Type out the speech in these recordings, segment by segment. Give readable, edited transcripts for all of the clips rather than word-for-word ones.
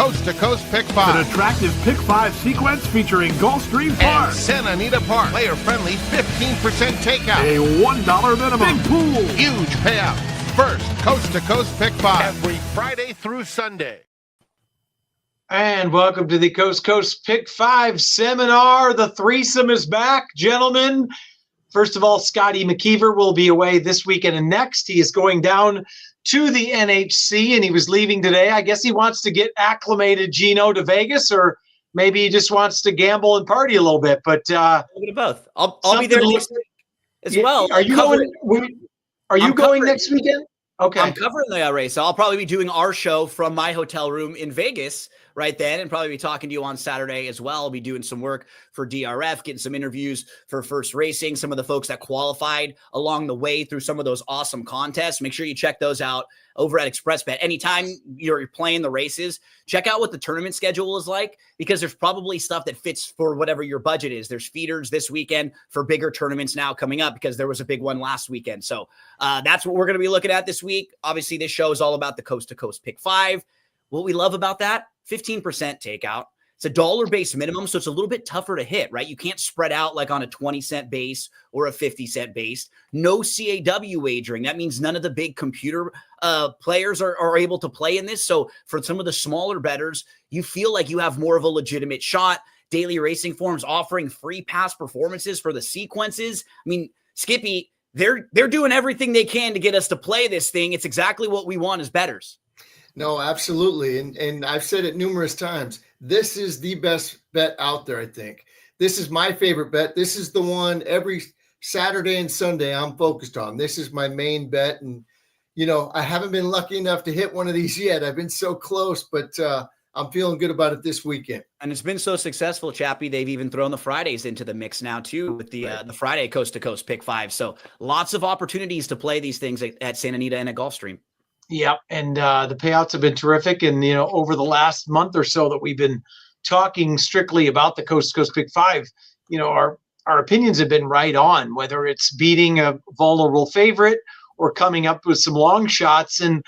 Coast to Coast Pick 5. An attractive Pick 5 sequence featuring Gulfstream Park. And Santa Anita Park. Player-friendly 15% takeout. A $1 minimum. Big pool. Huge payout. First Coast to Coast Pick 5. Every Friday through Sunday. And welcome to the Coast Coast Pick 5 seminar. The threesome is back, gentlemen. First of all, Scotty McKeever will be away this weekend and next. He is going down to the NHC, and he was leaving today. I guess he wants to get acclimated, Gino, to Vegas, or maybe he just wants to gamble and party a little bit. But a little bit of both. I'll be there next week as well. Are you going next weekend? Okay. I'm covering the race. So I'll probably be doing our show from my hotel room in Vegas right then, and probably be talking to you on Saturday as well. I'll be doing some work for DRF, getting some interviews for First Racing, some of the folks that qualified along the way through some of those awesome contests. Make sure you check those out over at ExpressBet. Anytime you're playing the races, check out what the tournament schedule is like, because there's probably stuff that fits for whatever your budget is. There's feeders this weekend for bigger tournaments now coming up, because there was a big one last weekend. So that's what we're going to be looking at this week. Obviously, this show is all about the Coast to Coast Pick 5. What we love about that, 15% takeout. It's a dollar-based minimum, so it's a little bit tougher to hit, right? You can't spread out like on a 20-cent base or a 50-cent base. No CAW wagering. That means none of the big computer players are able to play in this. So for some of the smaller bettors, you feel like you have more of a legitimate shot. Daily Racing Forms offering free past performances for the sequences. I mean, Skippy, they're doing everything they can to get us to play this thing. It's exactly what we want as bettors. No, absolutely. And I've said it numerous times. This is the best bet out there, I think. This is my favorite bet. This is the one every Saturday and Sunday I'm focused on. This is my main bet. And, you know, I haven't been lucky enough to hit one of these yet. I've been so close, but I'm feeling good about it this weekend. And it's been so successful, Chappie. They've even thrown the Fridays into the mix now, too, with the Friday Coast to Coast Pick 5. So lots of opportunities to play these things at Santa Anita and at Gulfstream. Yep, and the payouts have been terrific. And, you know, over the last month or so that we've been talking strictly about the Coast to Coast Pick 5, you know, our opinions have been right on, whether it's beating a vulnerable favorite or coming up with some long shots. And,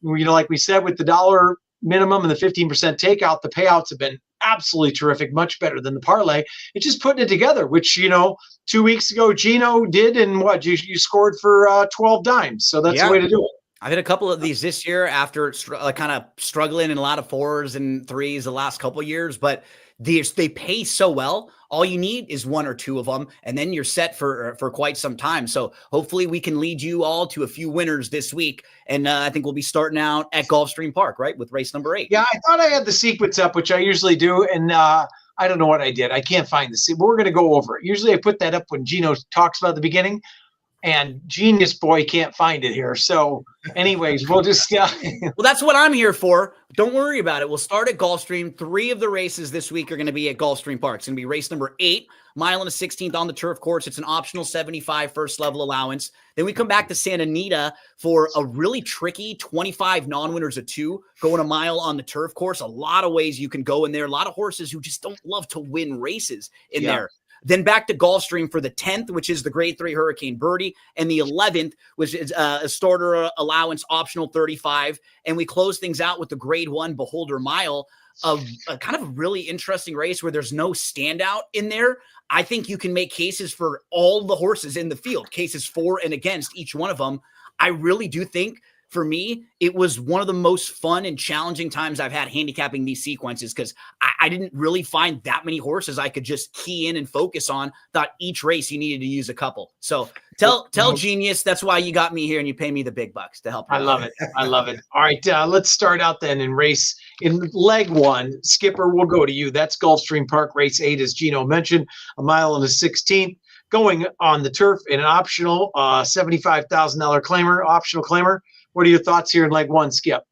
you know, like we said, with the dollar minimum and the 15% takeout, the payouts have been absolutely terrific, much better than the parlay. It's just putting it together, which, you know, 2 weeks ago, Gino did, and what, you scored for 12 dimes. So that's the way to do it. I've hit a couple of these this year after kind of struggling in a lot of 4s and 3s the last couple of years, but they pay so well. All you need is 1 or 2 of them, and then you're set for quite some time. So hopefully we can lead you all to a few winners this week. And I think we'll be starting out at Gulfstream Park, right, with race number 8. Yeah, I thought I had the sequence up, which I usually do, and I don't know what I did. I can't find the sequence, but we're going to go over it. Usually I put that up when Gino talks about the beginning, and Genius Boy can't find it here. So anyways, we'll just well, that's what I'm here for. Don't worry about it. We'll start at Gulfstream. 3 of the races this week are going to be at Gulfstream Park. It's going to be race number 8, mile and a 16th on the turf course. It's an optional 75 first level allowance. Then we come back to Santa Anita for a really tricky 25 non-winners of 2 going a mile on the turf course. A lot of ways you can go in there. A lot of horses who just don't love to win races in there. Then back to Gulfstream for the 10th, which is the grade 3 Hurricane Birdie, and the 11th, which is a starter allowance optional 35. And we close things out with the grade 1 Beholder Mile, a kind of a really interesting race where there's no standout in there. I think you can make cases for all the horses in the field, cases for and against each one of them. I really do think, for me, it was one of the most fun and challenging times I've had handicapping these sequences, because I didn't really find that many horses I could just key in and focus on. Thought each race you needed to use a couple. So tell Genius that's why you got me here and you pay me the big bucks to help you. I love it. I love it. All right, let's start out then in leg 1. Skipper, we'll go to you. That's Gulfstream Park, race 8, as Gino mentioned, a mile and a 16th. Going on the turf in an optional $75,000 claimer, optional claimer. What are your thoughts here in leg 1, Skip?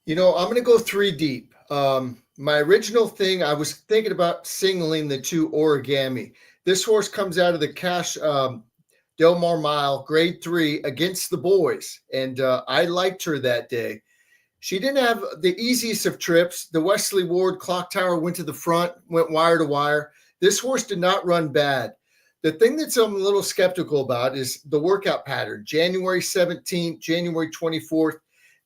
You know, I'm going to go 3 deep. My original thing, I was thinking about singling the 2 Origami. This horse comes out of the Cash Del Mar Mile, grade 3, against the boys. And I liked her that day. She didn't have the easiest of trips. The Wesley Ward Clock Tower went to the front, went wire to wire. This horse did not run bad. The thing that I'm a little skeptical about is the workout pattern. January 17th, January 24th.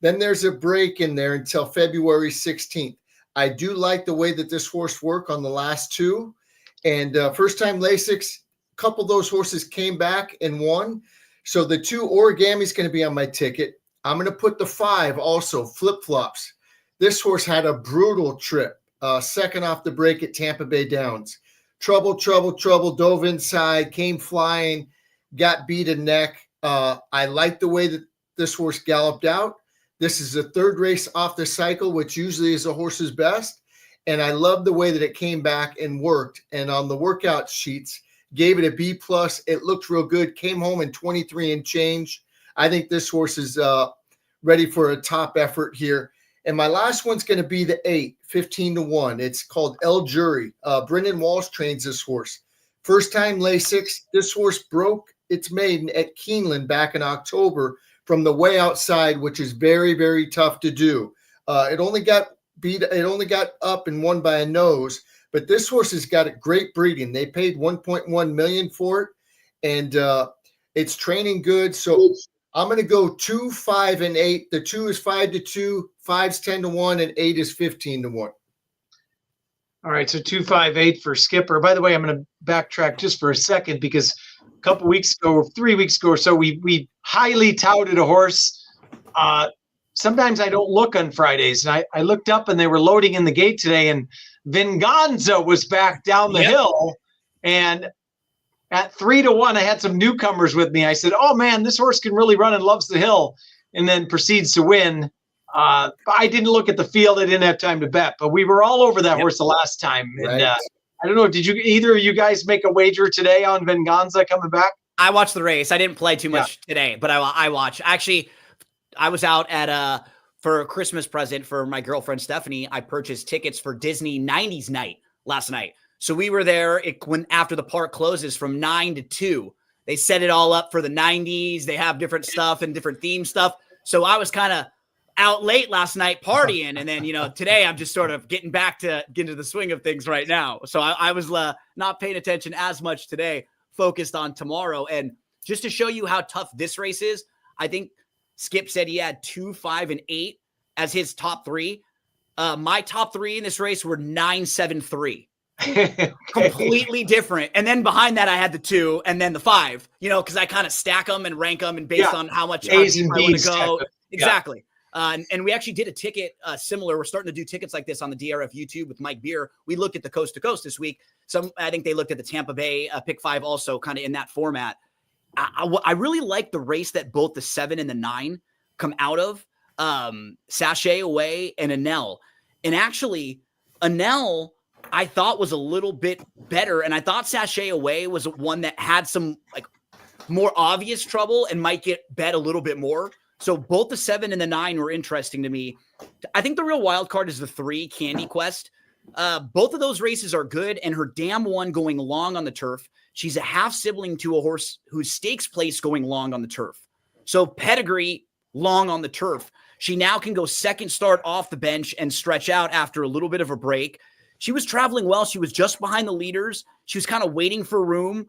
Then there's a break in there until February 16th. I do like the way that this horse worked on the last two. And first time Lasix, a couple of those horses came back and won. So the 2 Origami is going to be on my ticket. I'm going to put the 5 also, Flip Flops. This horse had a brutal trip, second off the break at Tampa Bay Downs. Trouble, dove inside, came flying, got beat a neck. I like the way that this horse galloped out. This is the 3rd race off the cycle, which usually is a horse's best. And I love the way that it came back and worked. And on the workout sheets, gave it a B+. It looked real good. Came home in 23 and change. I think this horse is ready for a top effort here. And my last one's going to be the 8, 15-1. It's called El Jury. Brendan Walsh trains this horse. First time Lasix. This horse broke its maiden at Keeneland back in October from the way outside, which is very, very tough to do. It only got up and won by a nose, but this horse has got a great breeding. They paid $1.1 million for it, and it's training good. So I'm going to go 2, 5, and 8. The 2 is 5-2, 5's 10-1, and 8 is 15-1. All right, so 2, 5, 8 for Skipper. By the way, I'm going to backtrack just for a second because a couple weeks ago, 3 weeks ago or so, we highly touted a horse. Sometimes I don't look on Fridays, and I looked up and they were loading in the gate today, and Venganza was back down the hill, and at 3-1, I had some newcomers with me. I said, "Oh man, this horse can really run and loves the hill," and then proceeds to win. But I didn't look at the field; I didn't have time to bet. But we were all over that horse the last time, and I don't know. Did either of you guys make a wager today on Venganza coming back? I watched the race. I didn't play too much today, but I watched. Actually, I was out at for a Christmas present for my girlfriend Stephanie. I purchased tickets for Disney 90s night last night. So we were there when after the park closes from 9 to 2. They set it all up for the 90s. They have different stuff and different theme stuff. So I was kind of out late last night partying. And then, today I'm just sort of getting into the swing of things right now. So I was not paying attention as much today, focused on tomorrow. And just to show you how tough this race is, I think Skip said he had 2, 5, and 8 as his top 3. My top 3 in this race were 9, 7, 3. Completely different. And then behind that, I had the 2 and then the 5, because I kind of stack them and rank them and based on how much A's and I want B's to go. Exactly. Yeah. And we actually did a ticket similar. We're starting to do tickets like this on the DRF YouTube with Mike Beer. We looked at the coast to coast this week. I think they looked at the Tampa Bay pick 5 also kind of in that format. I really like the race that both the 7 and the 9 come out of, Sashay Away and Anel. And actually, Anel, I thought was a little bit better. And I thought Sashay Away was one that had some more obvious trouble and might get bet a little bit more. So both the 7 and the 9 were interesting to me. I think the real wild card is the 3, Candy Quest. Both of those races are good, and her dam one going long on the turf. She's a half sibling to a horse whose stakes place going long on the turf. So pedigree long on the turf. She now can go second start off the bench and stretch out after a little bit of a break. She was traveling well. She was just behind the leaders. She was kind of waiting for room.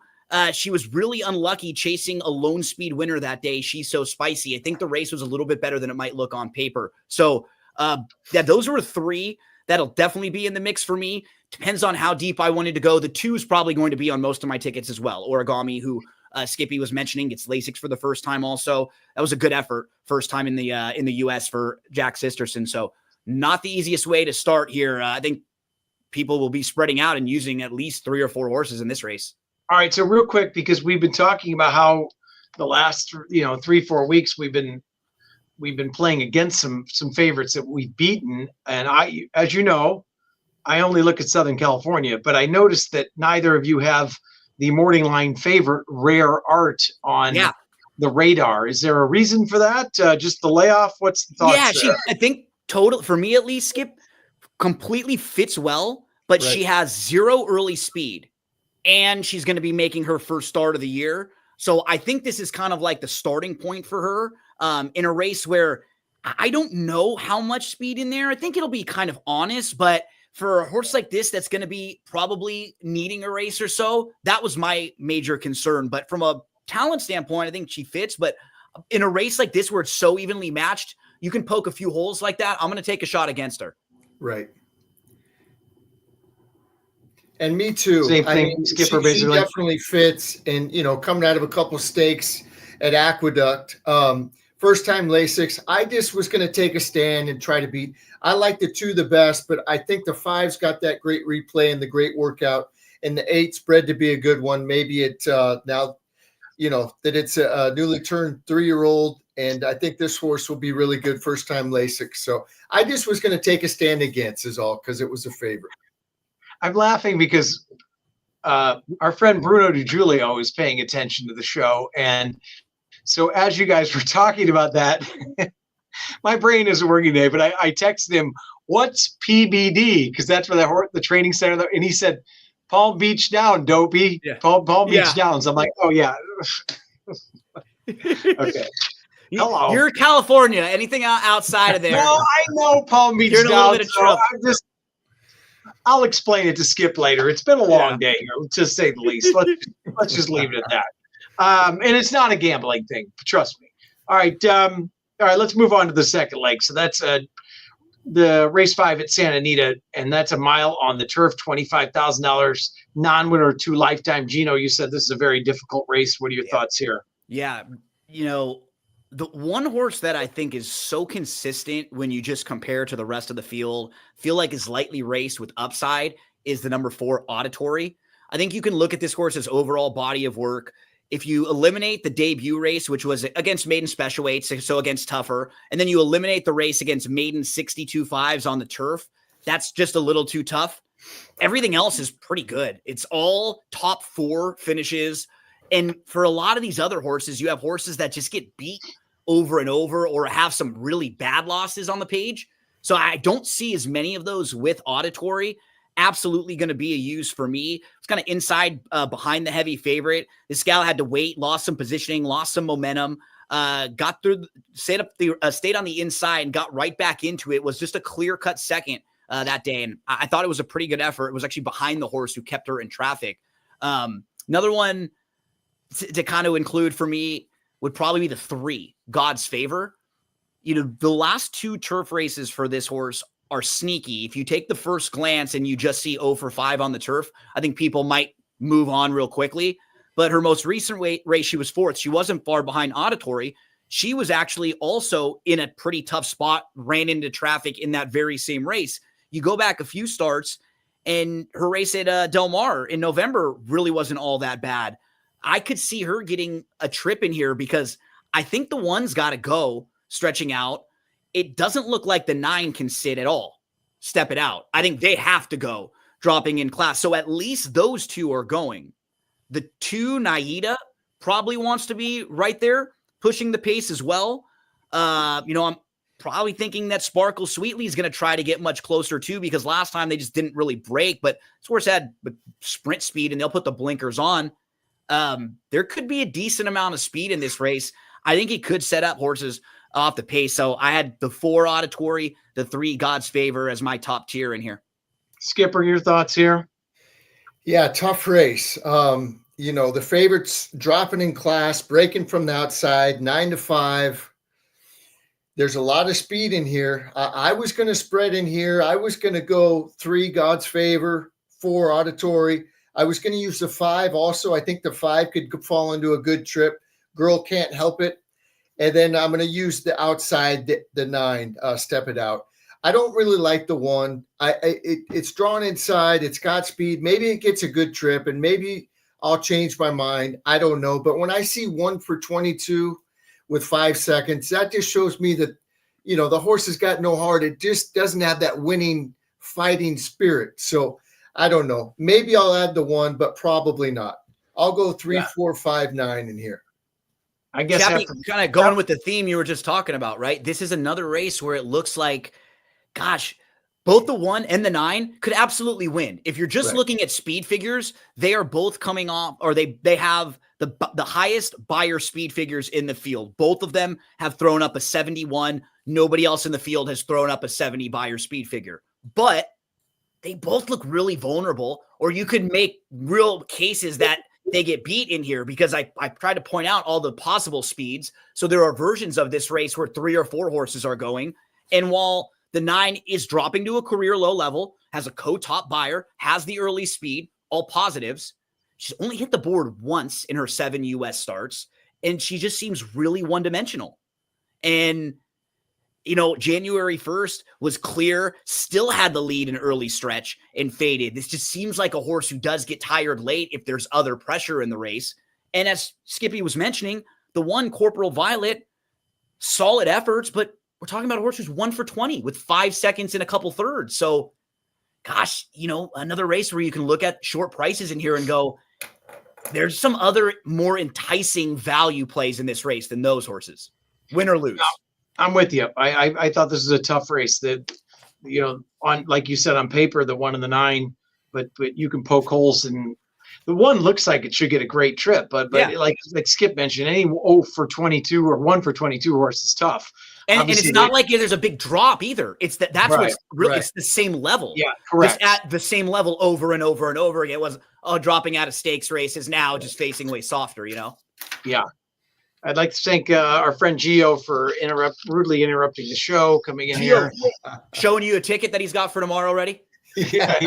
She was really unlucky chasing a lone speed winner that day. She's So Spicy. I think the race was a little bit better than it might look on paper. So those were 3 that'll definitely be in the mix for me. Depends on how deep I wanted to go. The 2 is probably going to be on most of my tickets as well. Origami, who Skippy was mentioning, gets Lasix for the first time also. That was a good effort. First time in the U.S. for Jack Sisterson. So not the easiest way to start here. I think people will be spreading out and using at least 3 or 4 horses in this race. All right, so real quick, because we've been talking about how the last 3-4 weeks we've been playing against some favorites that we've beaten, and as you know, I only look at Southern California, but I noticed that neither of you have the morning line favorite Rare Art on the radar. Is there a reason for that? Just the layoff? What's the thoughts? Yeah, I think total for me at least, Skip, completely fits well, but she has 0 early speed. And she's going to be making her first start of the year. So I think this is kind of like the starting point for her in a race where I don't know how much speed in there. I think it'll be kind of honest, but for a horse like this, that's going to be probably needing a race or so. That was my major concern. But from a talent standpoint, I think she fits. But in a race like this, where it's so evenly matched, you can poke a few holes like that. I'm going to take a shot against her. Right. And me too. Same thing, Skipper, she basically. definitely fits. And, coming out of a couple stakes at Aqueduct, first time Lasix, I just was going to take a stand and try to beat. I like the 2 the best, but I think the 5's got that great replay and the great workout, and the 8's bred to be a good one. Maybe it now, that it's a newly turned 3-year-old, and I think this horse will be really good first time Lasix. So I just was going to take a stand against is all, because it was a favorite. I'm laughing because our friend Bruno DiGiulio is paying attention to the show. And so as you guys were talking about that, my brain isn't working today, but I texted him, what's PBD? Because that's where the training center, and he said, Palm Beach Down, dopey. Yeah. Palm Beach Yeah. Down. So I'm like, oh, yeah. Okay. Hello. You're California. Anything outside of there? No, I know Palm Beach You're in a little Down. bit of So trouble. I'll explain it to Skip later. It's been a long day here, to say the least. Let's just leave it at that. And it's not a gambling thing. Trust me. All right. Let's move on to the second leg. So that's the race 5 at Santa Anita, and that's a mile on the turf, $25,000 non-winner 2 lifetime. Gino, you said this is a very difficult race. What are your thoughts here? Yeah. The one horse that I think is so consistent when you just compare to the rest of the field, feel like is lightly raced with upside, is the number 4 Auditory. I think you can look at this horse's overall body of work. If you eliminate the debut race, which was against maiden special weights, so against tougher, and then you eliminate the race against maiden 62.5s on the turf, that's just a little too tough. Everything else is pretty good. It's all top 4 finishes. And for a lot of these other horses, you have horses that just get beat over and over or have some really bad losses on the page. So I don't see as many of those with Auditory. Absolutely going to be a use for me. It's kind of inside behind the heavy favorite. This gal had to wait, lost some positioning, lost some momentum, got through, stayed on the inside and got right back into it. Was just a clear-cut second that day. And I thought it was a pretty good effort. It was actually behind the horse who kept her in traffic. Another one to kind of include for me would probably be the 3, God's Favor. The last 2 turf races for this horse are sneaky. If you take the first glance and you just see 0 for 5 on the turf, I think people might move on real quickly. But her most recent race, she was 4th. She wasn't far behind Auditory. She was actually also in a pretty tough spot, ran into traffic in that very same race. You go back a few starts, and her race at Del Mar in November really wasn't all that bad. I could see her getting a trip in here because I think the 1's got to go stretching out. It doesn't look like the 9 can sit at all. Step it out. I think they have to go dropping in class. So at least those 2 are going. The 2, Naida, probably wants to be right there, pushing the pace as well. I'm probably thinking that Sparkle Sweetly is going to try to get much closer too, because last time they just didn't really break, but this horse had sprint speed and they'll put the blinkers on. There could be a decent amount of speed in this race. I think it could set up horses off the pace. So I had the 4 Auditory, the 3 God's Favor as my top tier in here. Skipper, your thoughts here? Yeah, tough race. The favorites dropping in class, breaking from the outside, 9 to 5. There's a lot of speed in here. I was going to spread in here. I was going to go 3 God's Favor, 4 Auditory. I was going to use the 5 also. I think the 5 could fall into a good trip. Girl Can't Help It. And then I'm going to use the outside, the 9, Step It Out. I don't really like the 1. It's drawn inside. It's got speed. Maybe it gets a good trip, and maybe I'll change my mind. I don't know. But when I see 1 for 22 with 5 seconds, that just shows me that, the horse has got no heart. It just doesn't have that winning, fighting spirit. So I don't know. Maybe I'll add the 1, but probably not. I'll go 3, 4, 5, 9 in here. I guess Chappie, kind of going with the theme you were just talking about, right? This is another race where it looks like, gosh, both the 1 and the 9 could absolutely win. If you're just looking at speed figures, they are both coming off, or they have the highest buyer speed figures in the field. Both of them have thrown up a 71. Nobody else in the field has thrown up a 70 buyer speed figure. But they both look really vulnerable, or you could make real cases that they get beat in here, because I tried to point out all the possible speeds. So there are versions of this race where 3 or 4 horses are going. And while the 9 is dropping to a career low level, has a co-top buyer, has the early speed, all positives. She's only hit the board once in her 7 US starts, and she just seems really one-dimensional. And, January 1st was clear, still had the lead in early stretch and faded. This just seems like a horse who does get tired late if there's other pressure in the race. And as Skippy was mentioning, the one Corporal Violet, solid efforts, but we're talking about a horse who's 1 for 20 with 5 seconds and a couple thirds. So, gosh, another race where you can look at short prices in here and go, there's some other more enticing value plays in this race than those horses, win or lose. I'm with you. I thought this was a tough race. That on, like you said, on paper, the 1 and the 9, but you can poke holes, and the 1 looks like it should get a great trip. But yeah. like Skip mentioned, any 0 for 22 or 1 for 22 horse is tough. And it's not like there's a big drop either. It's that's right, what's really right. It's the same level. Yeah, correct. It's at the same level over and over and over again. It was dropping out of stakes races, now just facing way softer. Yeah. I'd like to thank our friend Gio for rudely interrupting the show, coming in here. Showing you a ticket that he's got for tomorrow already? Yeah.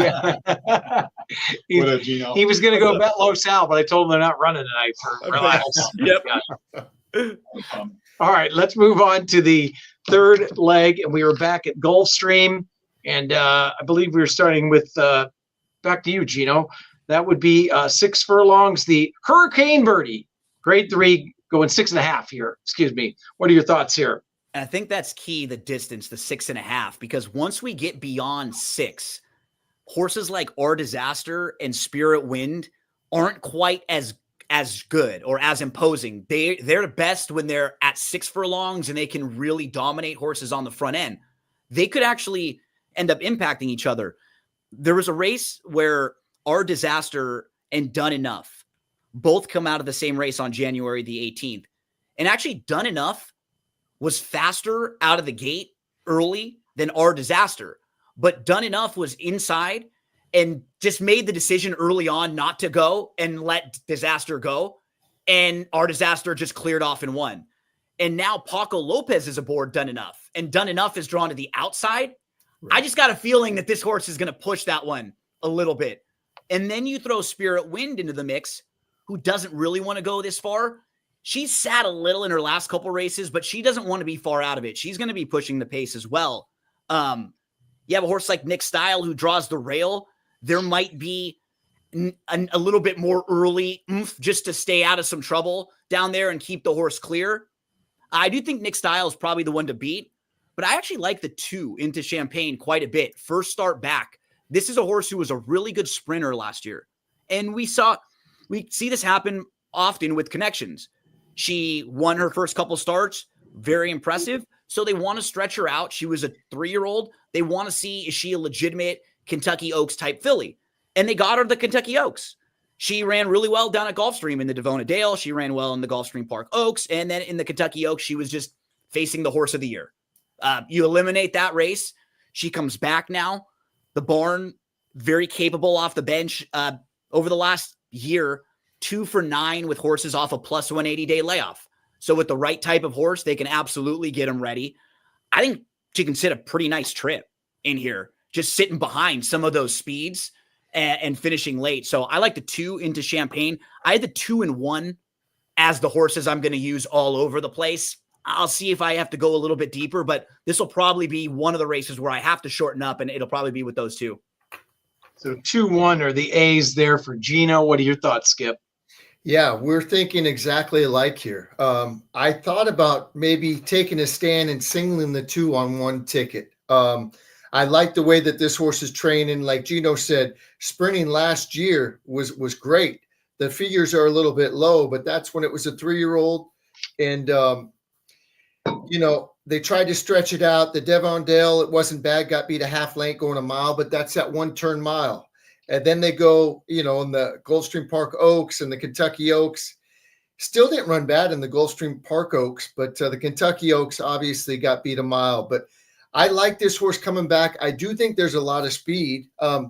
He was going to go bet Los Al, but I told him they're not running tonight for relax. Yep. All right, let's move on to the third leg. And we were back at Gulfstream. And I believe we were starting with, back to you, Gino. That would be 6 furlongs, the Hurricane Birdie, grade 3. Going 6.5 here. Excuse me. What are your thoughts here? And I think that's key, the distance, the 6.5, because once we get beyond 6, horses like Our Disaster and Spirit Wind aren't quite as good or as imposing. They're best when they're at 6 furlongs and they can really dominate horses on the front end. They could actually end up impacting each other. There was a race where Our Disaster and Done Enough both come out of the same race on January the 18th. And actually Done Enough was faster out of the gate early than Our Disaster. But Done Enough was inside and just made the decision early on not to go and let Disaster go. And Our Disaster just cleared off and won. And now Paco Lopez is aboard Done Enough. And Done Enough is drawn to the outside. Right. I just got a feeling that this horse is going to push that one a little bit. And then you throw Spirit Wind into the mix, who doesn't really want to go this far. She's sat a little in her last couple races, but she doesn't want to be far out of it. She's going to be pushing the pace as well. You have a horse like Nick Style who draws the rail. There might be a little bit more early oomph just to stay out of some trouble down there and keep the horse clear. I do think Nick Style is probably the one to beat, but I actually like the 2 into Champagne quite a bit. First start back. This is a horse who was a really good sprinter last year. And we see this happen often with connections. She won her first couple starts, very impressive. So they want to stretch her out. She was a 3-year-old. They want to see, is she a legitimate Kentucky Oaks type filly? And they got her the Kentucky Oaks. She ran really well down at Gulfstream in the Devona Dale. She ran well in the Gulfstream Park Oaks. And then in the Kentucky Oaks, she was just facing the horse of the year. You eliminate that race. She comes back now. The barn, very capable off the bench. Over the last year, 2 for 9 with horses off a plus 180-day layoff. So with the right type of horse, they can absolutely get them ready. I think she can sit a pretty nice trip in here, just sitting behind some of those speeds and finishing late. So I like the 2 into Champagne. I had the 2 and 1 as the horses I'm going to use all over the place. I'll see if I have to go a little bit deeper, but this will probably be one of the races where I have to shorten up, and it'll probably be with those 2. So 2-1 are the A's there for Gino. What are your thoughts, Skip? Yeah, we're thinking exactly alike here. I thought about maybe taking a stand and singling the 2 on 1 ticket. I like the way that this horse is training. Like Gino said, sprinting last year was great. The figures are a little bit low, but that's when it was a 3-year-old. And, they tried to stretch it out. The Devon Dale, it wasn't bad, got beat a half length going a mile, but that's that 1-turn mile. And then they go, in the Gulfstream Park Oaks and the Kentucky Oaks. Still didn't run bad in the Gulfstream Park Oaks, but the Kentucky Oaks obviously got beat a mile. But I like this horse coming back. I do think there's a lot of speed. I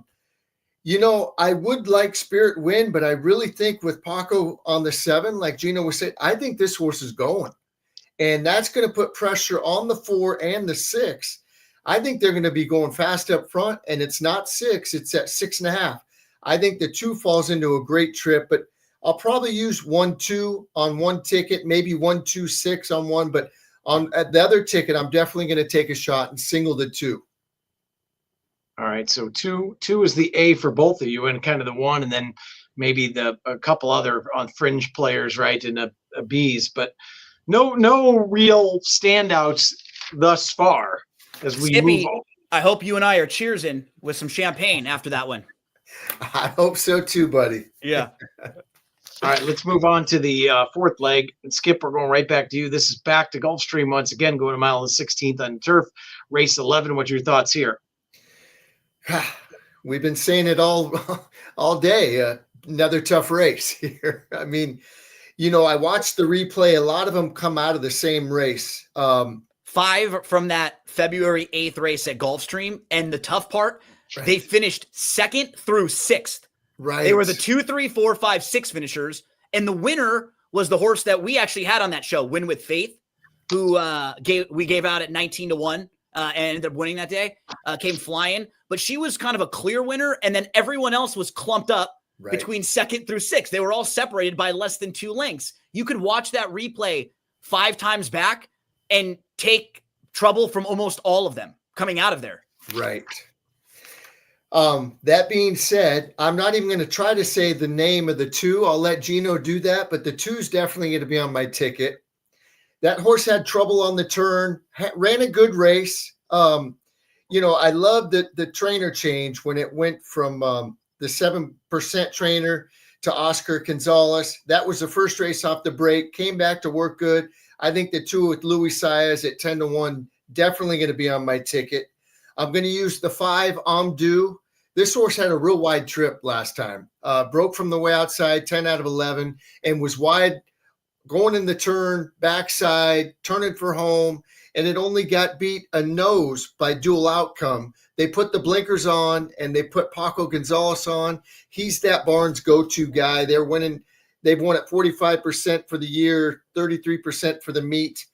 would like Spirit Wind, but I really think with Paco on the 7, like Gino was saying, I think this horse is going. And that's going to put pressure on the 4 and the 6. I think they're going to be going fast up front, and it's not 6, it's at 6.5. I think the 2 falls into a great trip, but I'll probably use 1-2 on one ticket, maybe 1-2-6 on one, but on at the other ticket, I'm definitely going to take a shot and single the 2. All right, so two is the A for both of you, and kind of the 1, and then maybe a couple other on fringe players, right, and a B's, but no real standouts thus far as we Skippy, move on. I hope you and I are cheersing with some champagne after that one. I hope so too, buddy. Yeah. All right, let's move on to the 4th leg. And Skip, we're going right back to you. This is back to Gulfstream once again, going a mile and 16th on turf, race 11. What's your thoughts here? We've been saying it all day. Another tough race here. I mean, I watched the replay. A lot of them come out of the same race. 5 from that February 8th race at Gulfstream. And the tough part, they finished 2nd through 6th. Right. They were the 2, 3, 4, 5, 6 finishers. And the winner was the horse that we actually had on that show, Win With Faith, who we gave out at 19-1 and ended up winning that day, came flying. But she was kind of a clear winner. And then everyone else was clumped up between 2nd through 6th. They were all separated by less than 2 lengths. You could watch that replay 5 times back and take trouble from almost all of them coming out of there. Right. That being said, I'm not even going to try to say the name of the 2. I'll let Gino do that, but the 2 is definitely going to be on my ticket. That horse had trouble on the turn, ran a good race. I love the trainer change when it went from the 7% trainer to Oscar Gonzalez. That was the first race off the break, came back to work good. I think the 2 with Luis Saez at 10-1, definitely going to be on my ticket. I'm going to use the 5 Amdu. This horse had a real wide trip last time. Broke from the way outside, 10 out of 11, and was wide going in the turn, backside, turning for home, and it only got beat a nose by Dual Outcome. They put the blinkers on, and they put Paco Gonzalez on. He's that Barnes go-to guy. They're winning. They've won at 45% for the year, 33% for the meet.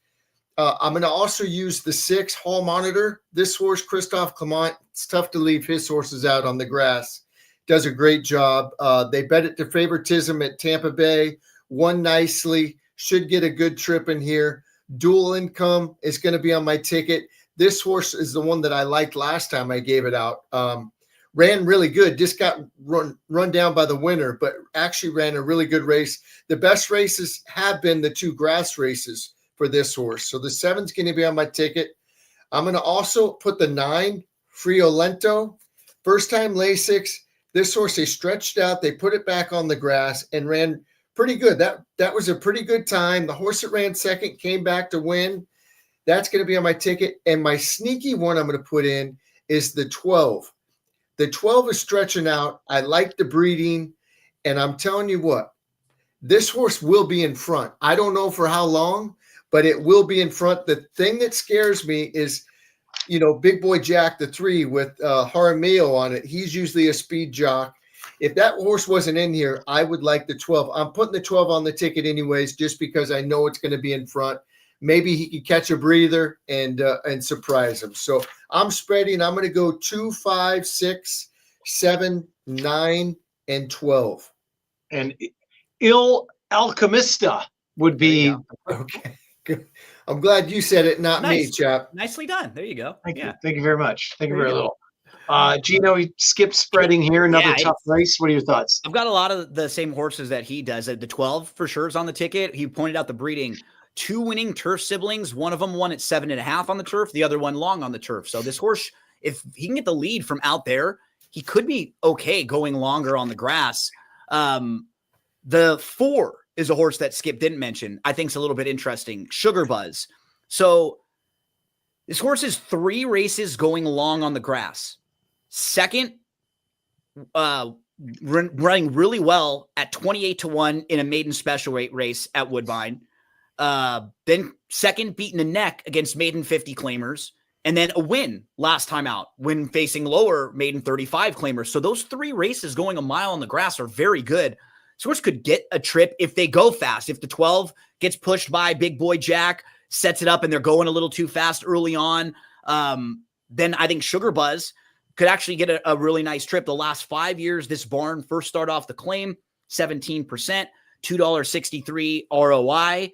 I'm going to also use the 6 Hall Monitor. This horse, Christophe Clement, it's tough to leave his horses out on the grass. Does a great job. They bet it to favoritism at Tampa Bay. Won nicely. Should get a good trip in here. Dual Income is going to be on my ticket. This horse is the one that I liked last time I gave it out. Ran really good. Just got run down by the winner, but actually ran a really good race. The best races have been the 2 grass races for this horse. So the 7's going to be on my ticket. I'm going to also put the 9, Friolento. First time Lasix. This horse, they stretched out. They put it back on the grass and ran pretty good. That was a pretty good time. The horse that ran 2nd came back to win. That's going to be on my ticket. And my sneaky one I'm going to put in is the 12. The 12 is stretching out. I like the breeding. And I'm telling you what, this horse will be in front. I don't know for how long, but it will be in front. The thing that scares me is, Big Boy Jack, the 3 with Jaramillo on it. He's usually a speed jock. If that horse wasn't in here, I would like the 12. I'm putting the 12 on the ticket anyways, just because I know it's going to be in front. Maybe he could catch a breather and surprise him. So I'm spreading. I'm going to go 2, 5, 6, 7, 9, and 12. And Il Alchemista would be. Okay. Good. I'm glad you said it, not me, chap. Nicely done. There you go. Thank you. Thank you very much. Thank you very little. Gino, he skipped spreading here. Another tough race. What are your thoughts? I've got a lot of the same horses that he does. The 12 for sure is on the ticket. He pointed out the breeding. 2 winning turf siblings. One of them won at 7.5 on the turf. The other one long on the turf. So this horse, if he can get the lead from out there, he could be okay going longer on the grass. The 4 is a horse that Skip didn't mention. I think it's a little bit interesting. Sugar Buzz. So this horse is 3 races going long on the grass. 2nd, running really well at 28-1 in a maiden special rate race at Woodbine. Then 2nd, beating the neck against maiden 50 claimers. And then a win last time out when facing lower maiden 35 claimers. So those 3 races going a mile on the grass are very good. So horse could get a trip if they go fast. If the 12 gets pushed by Big Boy Jack, sets it up, and they're going a little too fast early on. then I think Sugar Buzz could actually get a really nice trip. The last 5 years, this barn first started off the claim, 17%, $2.63 ROI.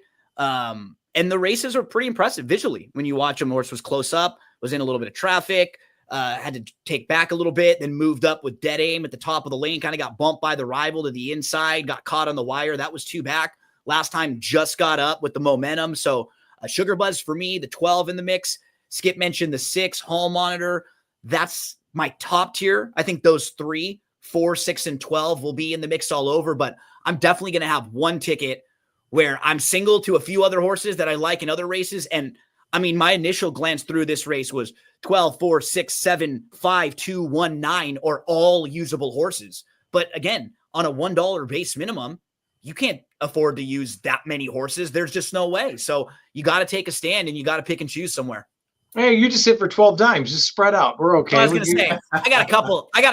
And the races are pretty impressive visually when you watch them. Horse was close up, was in a little bit of traffic, had to take back a little bit, then moved up with dead aim at the top of the lane, kind of got bumped by the rival to the inside, got caught on the wire. That was 2 back. Last time just got up with the momentum. So Sugar Buzz for me, the 12 in the mix. Skip mentioned the 6 Hall Monitor. That's my top tier. I think those 3, 4, 6, and 12 will be in the mix all over, but I'm definitely going to have one ticket where I'm single to a few other horses that I like in other races. And I mean, my initial glance through this race was 12, 4, 6, 7, 5, 2, 1, 9 are all usable horses. But again, on a $1 base minimum, you can't afford to use that many horses. There's just no way. So you got to take a stand and you got to pick and choose somewhere. Hey, you just hit for 12 dimes. Just spread out. We're okay. I was going to say, I got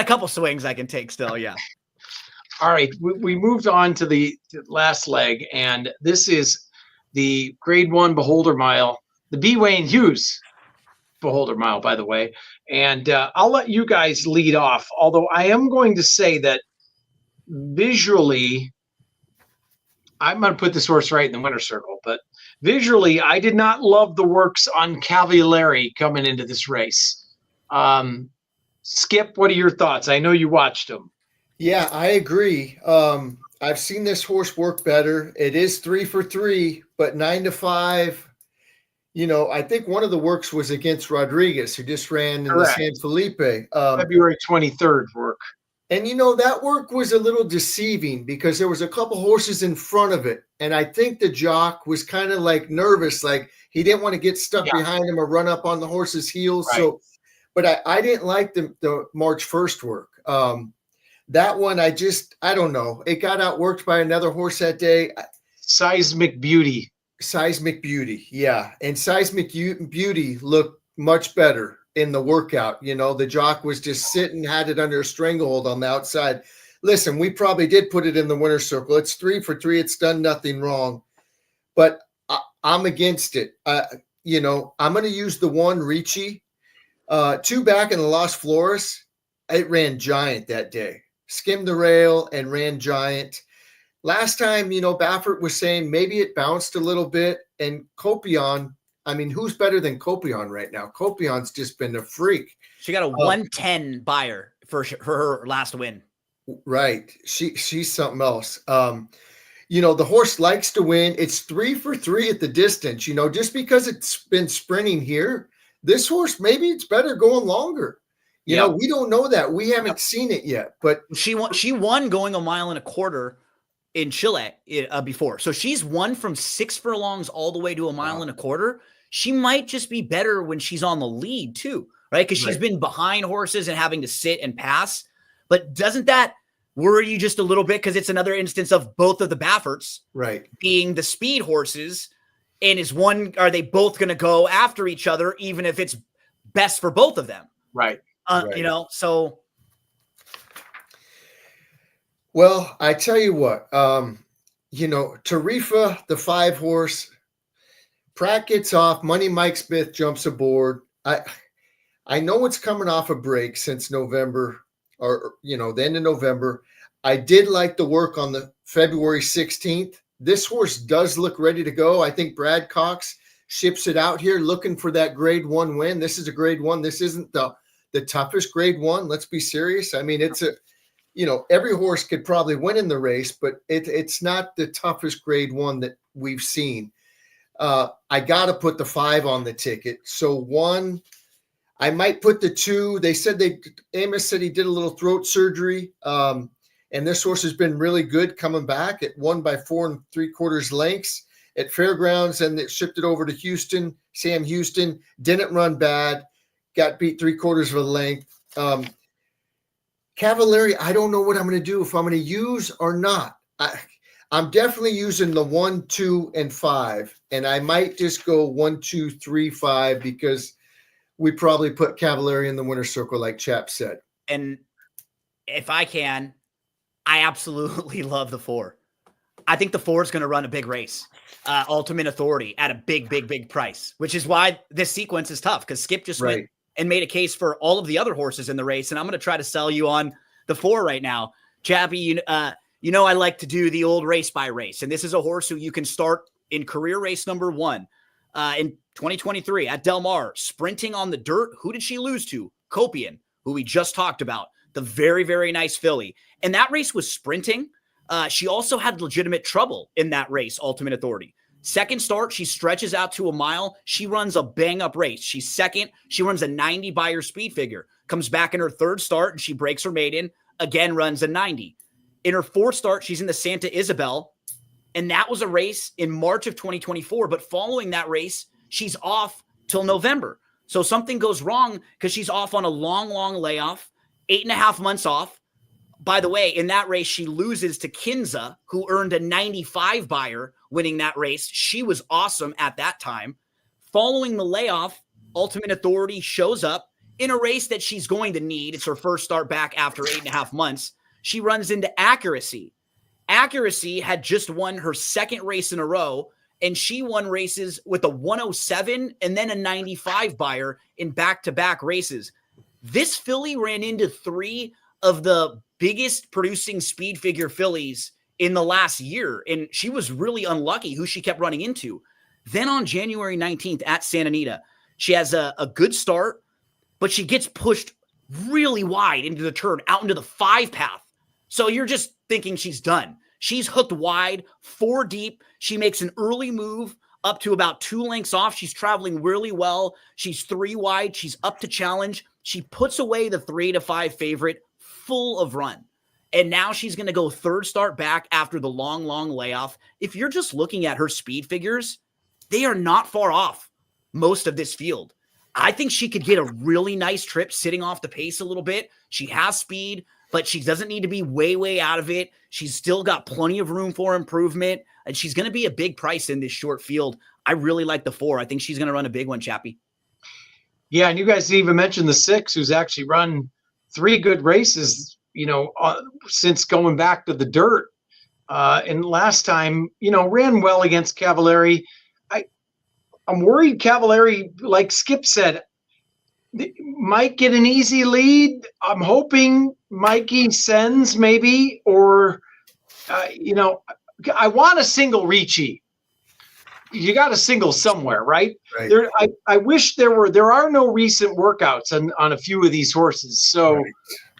a couple swings I can take still. Yeah. All right. We moved on to the last leg, and this is the Grade 1 Beholder Mile, the B. Wayne Hughes Beholder Mile, by the way. And I'll let you guys lead off, although I am going to say that visually, I'm going to put this horse right in the winner's circle, but visually, I did not love the works on Cavalieri coming into this race. Skip, what are your thoughts? I know you watched him. Yeah, I agree. I've seen this horse work better. It is 3 for 3, but 9 to 5. You know, I think one of the works was against Rodriguez, who just ran in the San Felipe. February 23rd work. And, you know, that work was a little deceiving because there was a couple horses in front of it. And I think the jock was kind of like nervous, like he didn't want to get stuck behind him or run up on the horse's heels. Right. So, but I didn't like the March 1st work. That one, I don't know. It got outworked by another horse that day. Seismic Beauty. Seismic Beauty, yeah. And Seismic Beauty looked much better in the workout. You know, the jock was just sitting, had it under a stranglehold on the outside. Listen, we probably did put it in the winner's circle. It's 3 for 3. It's done nothing wrong. But I'm against it. You know, I'm going to use the 1 Ricci. 2 back in the Las Flores. It ran giant that day. Skimmed the rail and ran giant. Last time, you know, Baffert was saying maybe it bounced a little bit. And Copion, I mean, who's better than Copion right now? Copion's just been a freak. She got a 110 buyer for her last win. Right. She's something else. You know, the horse likes to win. It's 3 for 3 at the distance. You know, just because it's been sprinting here, this horse, maybe it's better going longer. You know, we don't know that. We haven't seen it yet. But she won going 1.25 miles in Chile before. So she's won from 6 furlongs all the way to 1.25 miles. She might just be better when she's on the lead too, right? Because she's been behind horses and having to sit and pass. But doesn't that worry you just a little bit? Because it's another instance of both of the Bafferts being the speed horses. And are they both going to go after each other, even if it's best for both of them? Right. You know, so. Well, I tell you what, you know, Tarifa, the 5 horse, Pratt gets off. Money Mike Smith jumps aboard. I know it's coming off a break since November, or, you know, the end of November. I did like the work on the February 16th. This horse does look ready to go. I think Brad Cox ships it out here looking for that Grade 1 win. This is a Grade 1. This isn't the toughest Grade 1. Let's be serious. I mean, it's you know, every horse could probably win in the race, but it's not the toughest Grade 1 that we've seen. I got to put the 5 on the ticket. So 1, I might put the 2. They said Amos said he did a little throat surgery. And this horse has been really good coming back. It won by 4 3/4 lengths at Fairgrounds, and it shipped it over to Houston. Sam Houston didn't run bad, got beat 3/4 of a length. Cavalieri, I don't know what I'm going to do, if I'm going to use or not. I'm definitely using the 1, 2, and 5, and I might just go 1, 2, 3, 5 because we probably put Cavalieri in the winner's circle, like Chap said. And if I can, I absolutely love the 4. I think the 4 is going to run a big race, Ultimate Authority at a big price, which is why this sequence is tough because Skip just went and made a case for all of the other horses in the race. And I'm going to try to sell you on the 4 right now. Chappie, you know I like to do the old race by race. And this is a horse who you can start in career race number 1 in 2023 at Del Mar, sprinting on the dirt. Who did she lose to? Copian, who we just talked about. The very, very nice filly. And that race was sprinting. She also had legitimate trouble in that race, Ultimate Authority. Second start, she stretches out to a mile. She runs a bang-up race. She's second. She runs a 90 by her speed figure. Comes back in her third start, and she breaks her maiden. Again, runs a 90. In her fourth start, she's in the Santa Isabel, and that was a race in March of 2024. But following that race, she's off till November. So something goes wrong because she's off on a long, long layoff, 8.5 months off. By the way, in that race, she loses to Kinza, who earned a 95 by her, winning that race. She was awesome at that time. Following the layoff, Ultimate Authority shows up in a race that she's going to need. It's her first start back after 8.5 months. She runs into Accuracy. Accuracy had just won her second race in a row, and she won races with a 107 and then a 95 by her in back-to-back races. This filly ran into 3 of the biggest producing speed figure fillies in the last year. And she was really unlucky who she kept running into. Then on January 19th at Santa Anita, she has a good start, but she gets pushed really wide into the turn, out into the 5 path. So you're just thinking she's done. She's hooked wide, 4 deep. She makes an early move up to about 2 lengths off. She's traveling really well. She's 3 wide. She's up to challenge. She puts away the 3-5 favorite, full of run. And now she's going to go third start back after the long, long layoff. If you're just looking at her speed figures, they are not far off most of this field. I think she could get a really nice trip sitting off the pace a little bit. She has speed, but she doesn't need to be way, way out of it. She's still got plenty of room for improvement, and she's going to be a big price in this short field. I really like the 4. I think she's going to run a big one, Chappie. Yeah, and you guys even mentioned the 6, who's actually run 3 good races, since going back to the dirt. And last time, ran well against Cavallari. I'm worried Cavallari, like Skip said, might get an easy lead. I'm hoping Mikey sends maybe, or, I want a single Ricci. You got a single somewhere, right? There, I wish there are no recent workouts on a few of these horses. So right.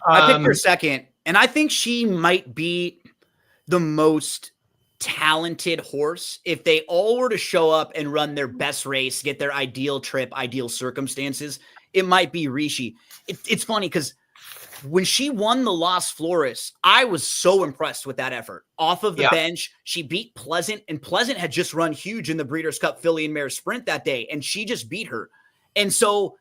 I picked her second, and I think she might be the most talented horse. If they all were to show up and run their best race, get their ideal trip, ideal circumstances, it might be Rishi. It's funny because when she won the Las Flores, I was so impressed with that effort. Off of the bench, she beat Pleasant, and Pleasant had just run huge in the Breeders' Cup Filly and Mare Sprint that day, and she just beat her. And so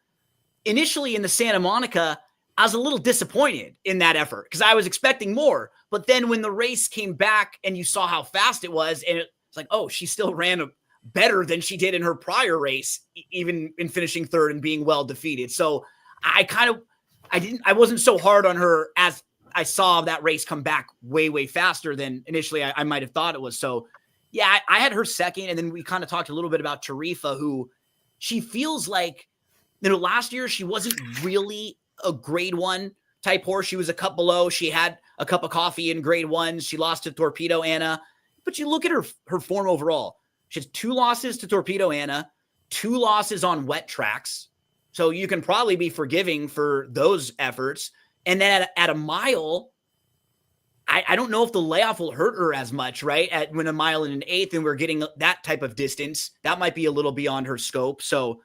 initially in the Santa Monica, I was a little disappointed in that effort because I was expecting more. But then when the race came back and you saw how fast it was, and it's like, oh, she still ran better than she did in her prior race, even in finishing third and being well defeated. So I wasn't so hard on her as I saw that race come back way, way faster than initially I might have thought it was. So yeah, I had her second. And then we kind of talked a little bit about Tarifa, who she feels like, last year she wasn't really a grade 1 type horse. She was a cup below. She had a cup of coffee in grade 1. She lost to Torpedo Anna, but you look at her form overall. She has 2 losses to Torpedo Anna, 2 losses on wet tracks. So you can probably be forgiving for those efforts. And then at a mile, I don't know if the layoff will hurt her as much, right? When a mile and an eighth and we're getting that type of distance, that might be a little beyond her scope. So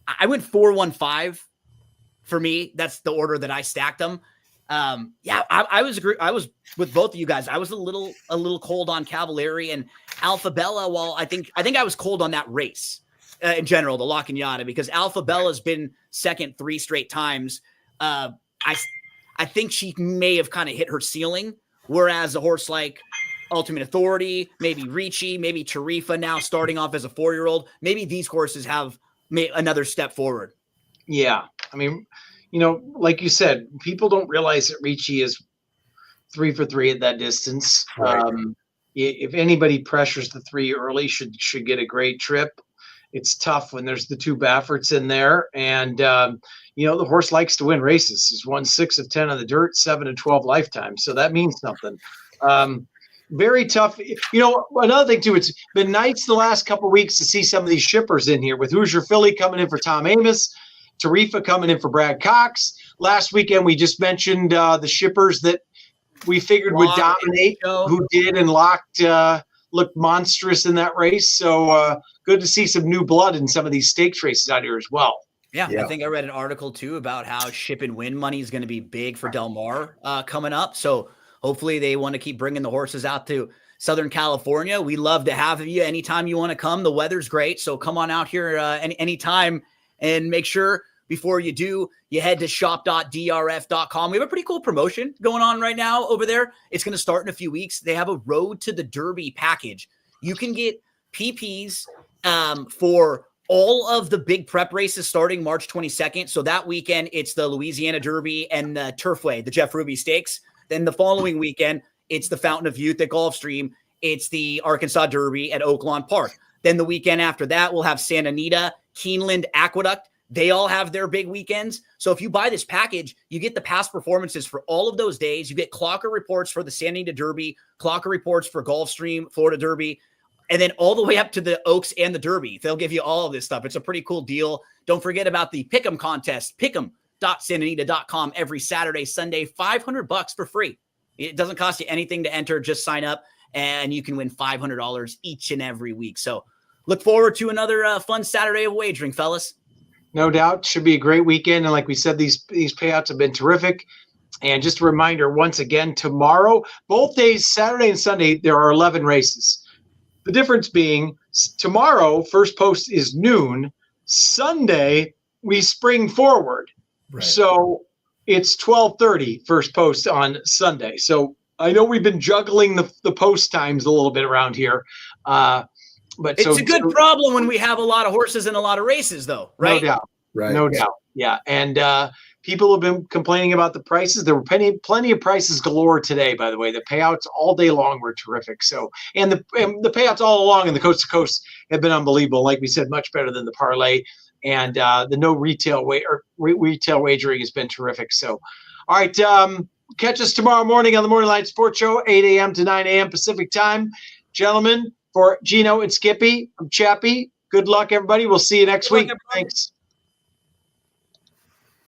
I went 4-1-5 for me. That's the order that I stacked them. I was with both of you guys. I was a little cold on Cavallari and Alpha Bella. Well, I think I was cold on that race. In general, the La Cañada, because Alpha Bella's been second 3 straight times. I think she may have kind of hit her ceiling, whereas a horse like Ultimate Authority, maybe Ricci, maybe Tarifa now starting off as a 4-year-old, maybe these horses have made another step forward. Yeah. I mean, like you said, people don't realize that Ricci is 3 for 3 at that distance. Right. If anybody pressures the 3 early, should get a great trip. It's tough when there's the 2 Bafferts in there. And, the horse likes to win races. He's won 6 of 10 on the dirt, 7 of 12 lifetimes. So that means something. Very tough. Another thing too, it's been nice the last couple of weeks to see some of these shippers in here with Hoosier Philly coming in for Tom Amos, Tarifa coming in for Brad Cox. Last weekend, we just mentioned the shippers that we figured would dominate, who did and looked monstrous in that race. So good to see some new blood in some of these stakes races out here as well. Yeah, I think I read an article too about how ship and win money is going to be big for Del Mar coming up. So hopefully they want to keep bringing the horses out to Southern California. We love to have you anytime you want to come. The weather's great. So come on out here anytime, and make sure before you do, you head to shop.drf.com. We have a pretty cool promotion going on right now over there. It's going to start in a few weeks. They have a Road to the Derby package. You can get PPs for all of the big prep races starting March 22nd. So that weekend, it's the Louisiana Derby and the Turfway, the Jeff Ruby Stakes. Then the following weekend, it's the Fountain of Youth at Gulfstream. It's the Arkansas Derby at Oaklawn Park. Then the weekend after that, we'll have Santa Anita, Keeneland, Aqueduct. They all have their big weekends. So if you buy this package, you get the past performances for all of those days. You get Clocker reports for the Santa Anita Derby, Clocker reports for Gulfstream, Florida Derby, and then all the way up to the Oaks and the Derby. They'll give you all of this stuff. It's a pretty cool deal. Don't forget about the Pick'em contest, pick'em.santanita.com every Saturday, Sunday, $500 for free. It doesn't cost you anything to enter. Just sign up and you can win $500 each and every week. So look forward to another fun Saturday of wagering, fellas. No doubt. Should be a great weekend. And like we said, these payouts have been terrific. And just a reminder, once again, tomorrow, both days, Saturday and Sunday, there are 11 races. The difference being tomorrow, first post is noon. Sunday, we spring forward. Right. So it's 12:30 first post on Sunday. So I know we've been juggling the post times a little bit around here. But it's a good problem when we have a lot of horses and a lot of races, though, right? No doubt. Right. No doubt. Yeah. And people have been complaining about the prices. There were plenty of prices galore today, by the way. The payouts all day long were terrific. So, and the payouts all along in the coast to coast have been unbelievable. Like we said, much better than the parlay. And the no retail retail wagering has been terrific. So, all right. Catch us tomorrow morning on the Morning Light Sports Show, 8 a.m. to 9 a.m. Pacific time. Gentlemen, for Gino and Skippy, I'm Chappie. Good luck, everybody. We'll see you next week. Thanks.